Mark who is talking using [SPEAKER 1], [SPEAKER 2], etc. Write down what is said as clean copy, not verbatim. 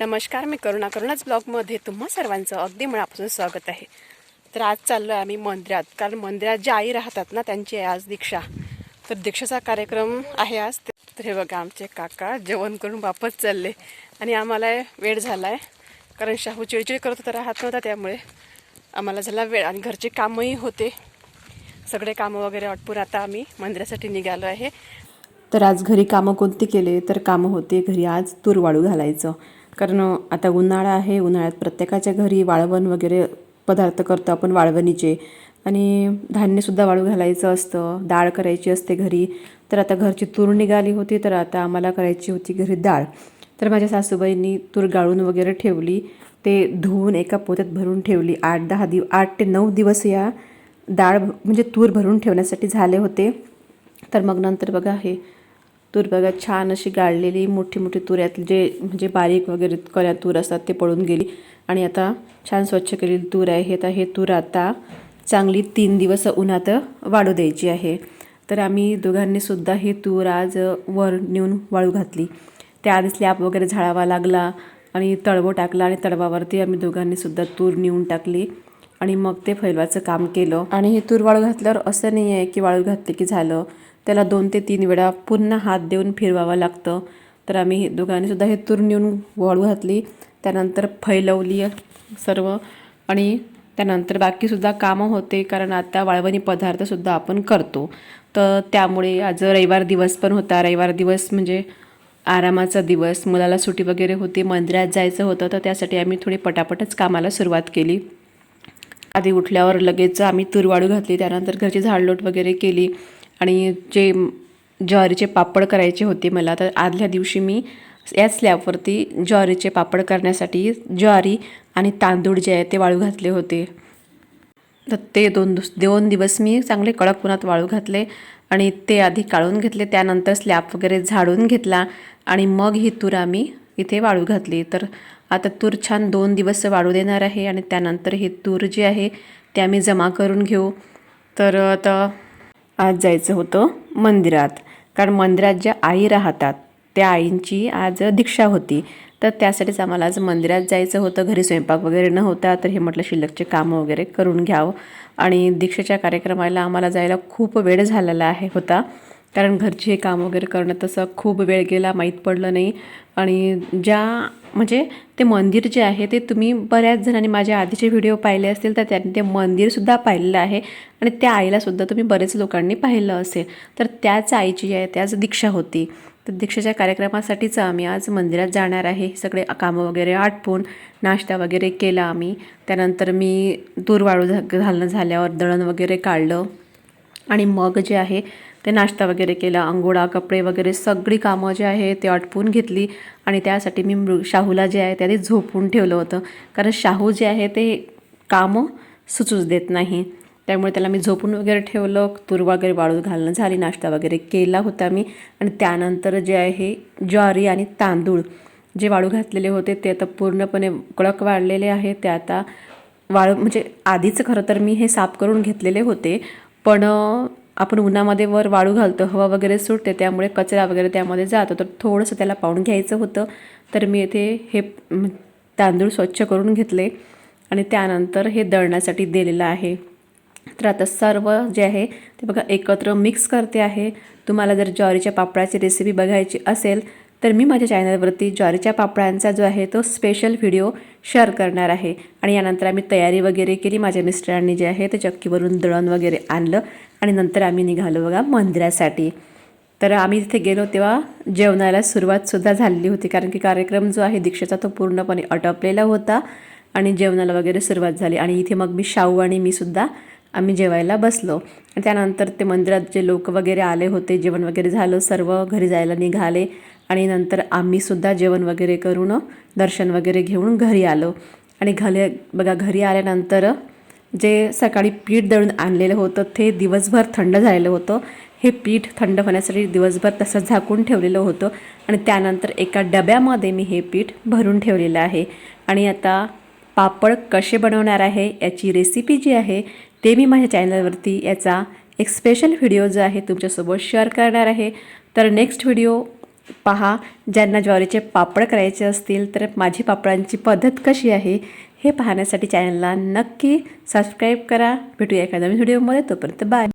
[SPEAKER 1] नमस्कार, मी करुणाच ब्लॉगमध्ये तुम्हा सर्वांचं अगदी मनापासून स्वागत आहे। तर आज चाललो आहे आम्ही मंदिरात, कारण मंदिरात ज्या आई राहतात ना त्यांची आहे आज दीक्षा। तर दीक्षेचा कार्यक्रम आहे आज। तर हे बघा आमचे काका जेवण करून वापस चालले आणि आम्हाला वेळ झाला आहे, कारण शाहू चिडचिड करत होता, राहत नव्हता, त्यामुळे आम्हाला झाला वेळ आणि घरचे कामही होते। सगळे कामं वगैरे आटपून आता आम्ही मंदिरासाठी निघालो आहे। तर आज घरी कामं कोणती केले तर कामं होते घरी आज तूर वाळू घालायचं, कारण आता उन्हाळा आहे। उन्हाळ्यात प्रत्येकाच्या घरी वाळवण वगैरे पदार्थ करतो आपण वाळवणीचे, आणि धान्यसुद्धा वाळू घालायचं असतं, डाळ करायची असते घरी। तर आता घरची तूर निघाली होती, तर आता आम्हाला करायची होती घरी डाळ। तर माझ्या सासूबाईंनी तूर गाळून वगैरे ठेवली, ते धुवून एका पोत्यात भरून ठेवली। 8 ते 9 दिवस या डाळ म्हणजे तूर भरून ठेवण्यासाठी झाले होते। तर मग नंतर बघा हे तूर बघा छान अशी गाळलेली मोठी मोठी तूर, यातली जे म्हणजे बारीक वगैरे कऱ्या तूर असतात ते पडून गेली, आणि आता छान स्वच्छ केलेली तूर आहे। आता हे तूर आता चांगली 3 दिवस उन्हात वाळू द्यायची आहे। तर आम्ही दोघांनी सुद्धा ही तूर आज वर नेऊन वाळू घातली। त्याआधी स्लॅब वगैरे झाडावा लागला आणि तळवं टाकला, आणि तळवावरती आम्ही दोघांनी सुद्धा तूर नेऊन टाकली आणि मग ते फैलवाचं काम केलं। आणि ही तूर वाळू घातल्यावर असं नाही आहे की वाळू घातली की झालं, त्याला 2 ते 3 वेळा पुन्हा हात देऊन फिरवावं लागतं। तर आम्ही दोघांनी सुद्धा हे तूर नेऊन वाळू घातली, त्यानंतर फैलवली सर्व, आणि त्यानंतर बाकीसुद्धा कामं होते, कारण आता वाळवणी पदार्थसुद्धा आपण करतो। तर त्यामुळे आज रविवार दिवस पण होता। रविवार दिवस म्हणजे आरामाचा दिवस, मुलाला सुट्टी वगैरे होती, मंदिरात जायचं होतं, तर त्यासाठी आम्ही थोडी पटापटच कामाला सुरुवात केली। आधी उठल्यावर लगेच आम्ही तूर वाळू घातली, त्यानंतर घरची झाडलोट वगैरे केली, आणि जे ज्वारीचे पापड करायचे होते मला, तर आदल्या दिवशी मी याच स्लॅबवरती ज्वारीचे पापड करण्यासाठी ज्वारी आणि तांदूळ जे आहे ते वाळू घातले होते। तर ते 2 दिवस मी चांगले कडक उन्हात वाळू घातले, आणि ते आधी काढून घेतले, त्यानंतर स्लॅब वगैरे झाडून घेतला, आणि मग ही तूर आम्ही इथे वाळू घातली। तर आता तूर छान 2 दिवस वाळू देणार आहे, आणि त्यानंतर हे तूर जे आहे ते आम्ही जमा करून घेऊ। तर आता आज जायचं होतं मंदिरात, कारण मंदिरात ज्या आई राहतात त्या आईंची आज दीक्षा होती, तर त्यासाठीच आम्हाला आज मंदिरात जायचं होतं। घरी स्वयंपाक वगैरे न होता, तर हे म्हटलं शिल्लकचे कामं वगैरे करून घ्यावं। आणि दीक्षेच्या कार्यक्रमाला आम्हाला जायला खूप वेळ झालेला होता, कारण घरची हे काम वगैरे करणं तसं खूप वेळ गेला, माहीत पडलं नाही। आणि म्हणजे ते मंदिर जे आहे ते तुम्ही बऱ्याच जणांनी माझ्या आधीचे व्हिडिओ पाहिले असतील, तर त्यांनी ते मंदिरसुद्धा पाहिलेलं आहे, आणि त्या आईलासुद्धा तुम्ही बरेच लोकांनी पाहिलं असेल। तर त्याच आईची जी आहे त्याच दीक्षा होती। तर दीक्षेच्या कार्यक्रमासाठीच आम्ही आज मंदिरात जाणार आहे। सगळे कामं वगैरे आटपून नाश्ता वगैरे केला आम्ही, त्यानंतर मी तूर वाळू घालणं झाल्यावर दळण वगैरे काढलं, आणि मग जे आहे ते नाश्ता वगैरे केला, अंघोळा कपडे वगैरे सगळी कामं जे आहे ते आटपून घेतली। आणि त्यासाठी मी शाहूला जे आहे त्याने झोपून ठेवलं होतं, कारण शाहू जे आहे ते कामं सुचूच देत नाही, त्यामुळे त्याला मी झोपून वगैरे ठेवलं। तूर वगैरे वाळू घालणं झाली, नाश्ता वगैरे केला होता मी, आणि त्यानंतर जे आहे ज्वारी आणि तांदूळ जे वाळू घातलेले होते ते आता पूर्णपणे कडक वाळलेले आहे। ते आता वाळू म्हणजे आधीच खरं तर मी हे साफ करून घेतलेले होते, पण आपण उन्हामध्ये वर वाळू घालतो, हवा वगैरे सुटते, त्यामुळे कचरा वगैरे त्यामध्ये जातो, तर थोडंसं त्याला पाहून घ्यायचं होतं। तर मी इथे हे तांदूळ स्वच्छ करून घेतले, आणि त्यानंतर हे दळण्यासाठी दिलेलं आहे। तर आता सर्व जे आहे ते बघा एकत्र मिक्स करते आहे। तुम्हाला जर ज्वारीच्या पापडाची रेसिपी बघायची असेल तर मी माझ्या चॅनलवरती ज्वारीच्या पापडांचा जो आहे तो स्पेशल व्हिडिओ शेअर करणार आहे। आणि यानंतर आम्ही तयारी वगैरे केली, माझ्या मिस्टरांनी जे आहे ते चक्कीवरून दळण वगैरे आणलं, आणि नंतर आम्ही निघालो बघा मंदिरासाठी। तर आम्ही तिथे गेलो तेव्हा जेवणाला सुरुवातसुद्धा झालेली होती, कारण की कार्यक्रम जो आहे दीक्षेचा तो पूर्णपणे आटोपलेला होता, आणि जेवणाला वगैरे सुरुवात झाली। आणि इथे मग मी शाहू आणि मी सुद्धा आम्ही जेवायला बसलो, आणि त्यानंतर ते मंदिरात जे लोक वगैरे आले होते, जेवण वगैरे झालं, सर्व घरी जायला निघाले, आणि नंतर आम्ही सुद्धा जेवण वगैरे करून दर्शन वगैरे घेऊन घरी आलो। आणि घरी आल्यानंतर जे सकाळी पीठ दळून आणलेलं होतं ते दिवसभर थंड झालेलं होतं। हे पीठ थंड होण्यासाठी दिवसभर तसंच झाकून ठेवलेलं होतं, आणि त्यानंतर एका डब्यामध्ये मी हे पीठ भरून ठेवलेलं आहे। आणि आता पापड कसे बनवणार आहे याची रेसिपी जी आहे ते मी माझ्या चॅनलवरती याचा एक स्पेशल व्हिडिओ जो आहे तुमच्यासोबत शेअर करणार आहे। तर नेक्स्ट व्हिडिओ पहा. ज्यांना ज्वारीचे पापड करायचे असतील तर माझी पापडांची पद्धत कशी आहे हे पाहण्यासाठी चॅनलला नक्की सबस्क्राईब करा. भेटूया एखाद्या नवीन व्हिडिओमध्ये. तोपर्यंत बाय.